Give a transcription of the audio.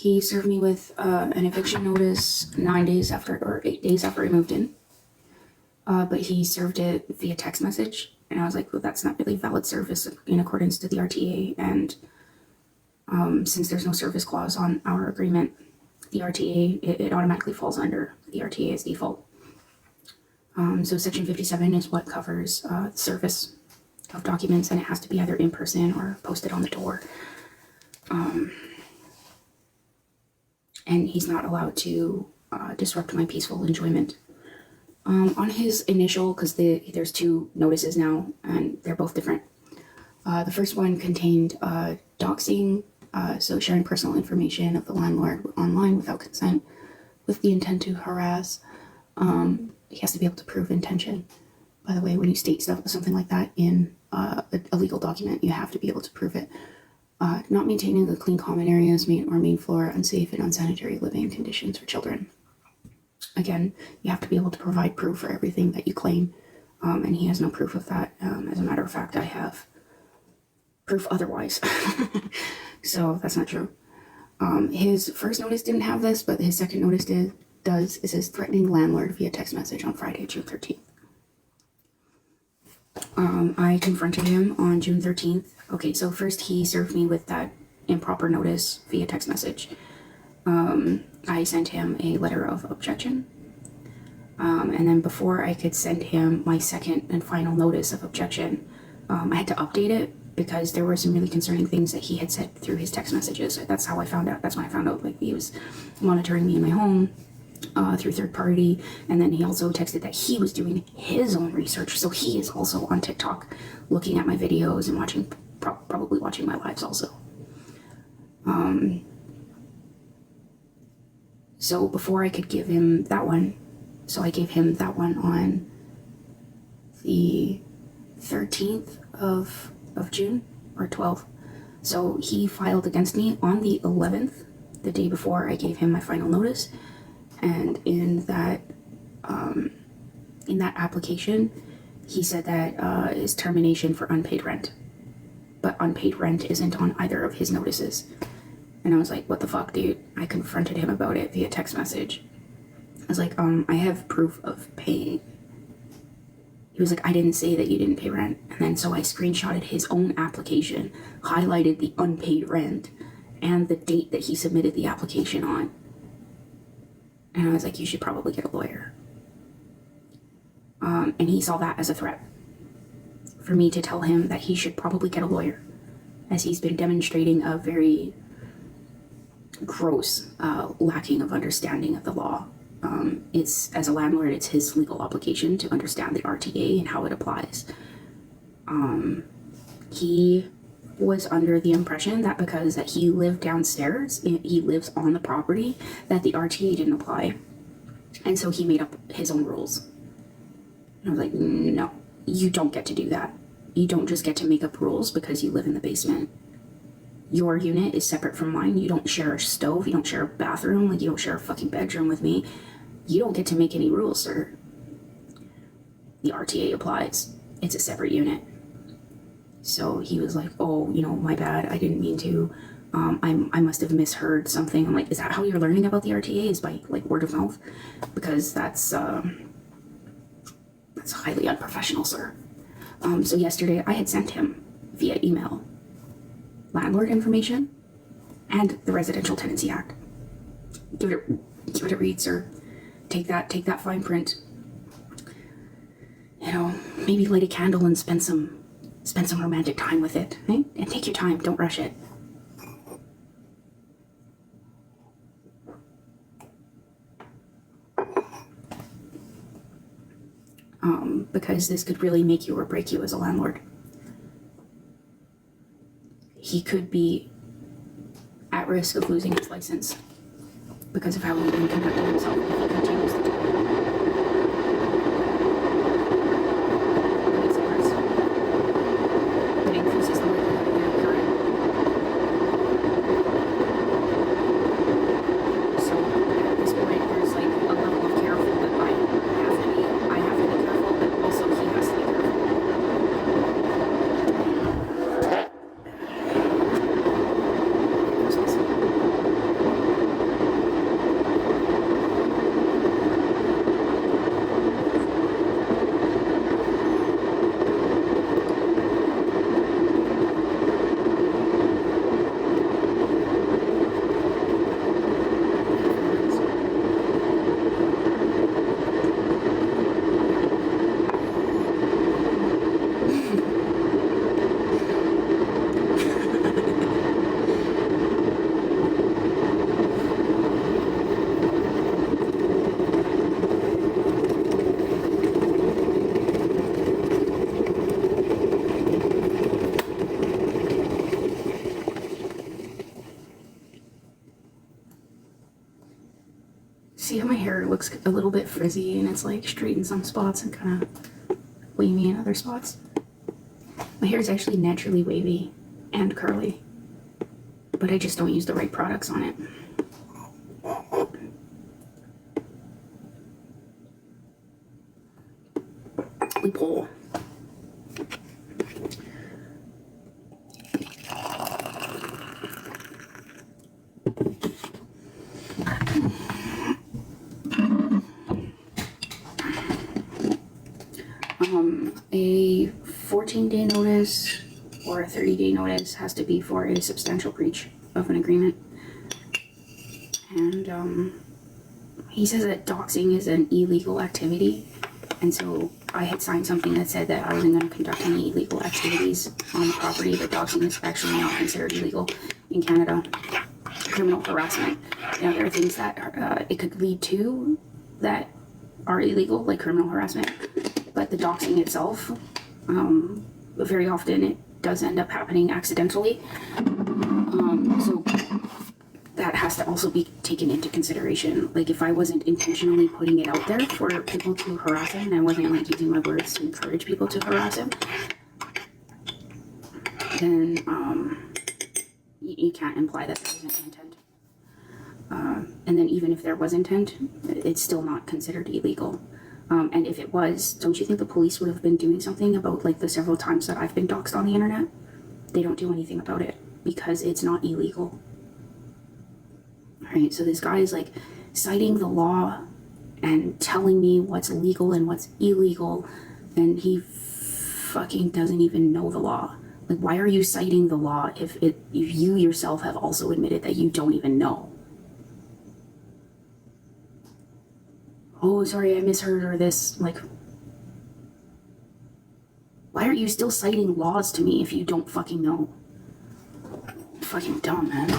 He served me with an eviction notice 9 days after, or 8 days after I moved in. But he served it via text message. And I was like, well, that's not really valid service in accordance to the RTA. And since there's no service clause on our agreement, the RTA, it automatically falls under the RTA as default. So Section 57 is what covers service of documents, and it has to be either in person or posted on the door. And he's not allowed to disrupt my peaceful enjoyment. On his initial, because there's 2 notices now, and they're both different. The first one contained doxing, so sharing personal information of the landlord online without consent, with the intent to harass. He has to be able to prove intention. By the way, when you state something like that in a legal document, you have to be able to prove it. Not maintaining a clean common areas, main floor, unsafe and unsanitary living conditions for children. Again, you have to be able to provide proof for everything that you claim, and he has no proof of that. As a matter of fact, I have proof otherwise. So that's not true. His first notice didn't have this, but his second notice does. It says threatening landlord via text message on Friday, June 13th. I confronted him on June 13th. Okay, so first he served me with that improper notice via text message. I sent him a letter of objection. And then before I could send him my second and final notice of objection, I had to update it because there were some really concerning things that he had said through his text messages. That's how I found out. That's when I found out, like, he was monitoring me in my home through third party. And then he also texted that he was doing his own research. So he is also on TikTok looking at my videos and watching, probably watching my lives also. So before I could give him that one, so I gave him that one on the 13th of June, or 12th. So he filed against me on the 11th, the day before I gave him my final notice. And in that application, he said that is termination for unpaid rent. But unpaid rent isn't on either of his notices. And I was like, what the fuck, dude? I confronted him about it via text message. I was like, I have proof of paying. He was like, I didn't say that you didn't pay rent. And then so I screenshotted his own application, highlighted the unpaid rent, and the date that he submitted the application on. And I was like, you should probably get a lawyer. And he saw that as a threat for me to tell him that he should probably get a lawyer, as he's been demonstrating a very gross lacking of understanding of the law. It's, as a landlord, it's his legal obligation to understand the RTA and how it applies. He was under the impression that because that he lived downstairs, he lives on the property, that the RTA didn't apply. And so he made up his own rules. And I was like, no, you don't get to do that. You don't just get to make up rules because you live in the basement. Your unit is separate from mine. You don't share a stove. You don't share a bathroom. Like, you don't share a fucking bedroom with me. You don't get to make any rules, sir. The RTA applies. It's a separate unit. So he was like, oh, you know, my bad. I didn't mean to. I must have misheard something. I'm like, is that how you're learning about the RTA? Is by, like, word of mouth? Because that's highly unprofessional, sir. So yesterday I had sent him via email landlord information and the Residential Tenancy Act. Give it a read, sir. Take that fine print. You know, maybe light a candle and spend some romantic time with it, right? And take your time. Don't rush it. Because this could really make you or break you as a landlord. He could be at risk of losing his license because of how he's been conducting himself if he continues to do it. It increases the likelihood of their occurring. So at this point, there's like a level of careful that I have to be careful, but also he has to be careful. See how my hair looks a little bit frizzy and it's like straight in some spots and kind of wavy in other spots? My hair is actually naturally wavy and curly, but I just don't use the right products on it. We pull. A 14-day notice or a 30-day notice has to be for a substantial breach of an agreement. And he says that doxing is an illegal activity, and so I had signed something that said that I wasn't going to conduct any illegal activities on the property, but doxing is actually not considered illegal in Canada. Criminal harassment. You know, there are things that it could lead to that are illegal, like criminal harassment, but the doxing itself, very often it does end up happening accidentally. So that has to also be taken into consideration. Like, if I wasn't intentionally putting it out there for people to harass him, and I wasn't like using my words to encourage people to harass him, then you can't imply that there wasn't intent. And then even if there was intent, it's still not considered illegal. And if it was, don't you think the police would have been doing something about like the several times that I've been doxxed on the internet? They don't do anything about it because it's not illegal. Right, so this guy is like citing the law and telling me what's legal and what's illegal, and he fucking doesn't even know the law. Like, why are you citing the law if you yourself have also admitted that you don't even know? Oh, sorry, I misheard, or this, like, why are you still citing laws to me if you don't fucking know? Fucking dumb, man.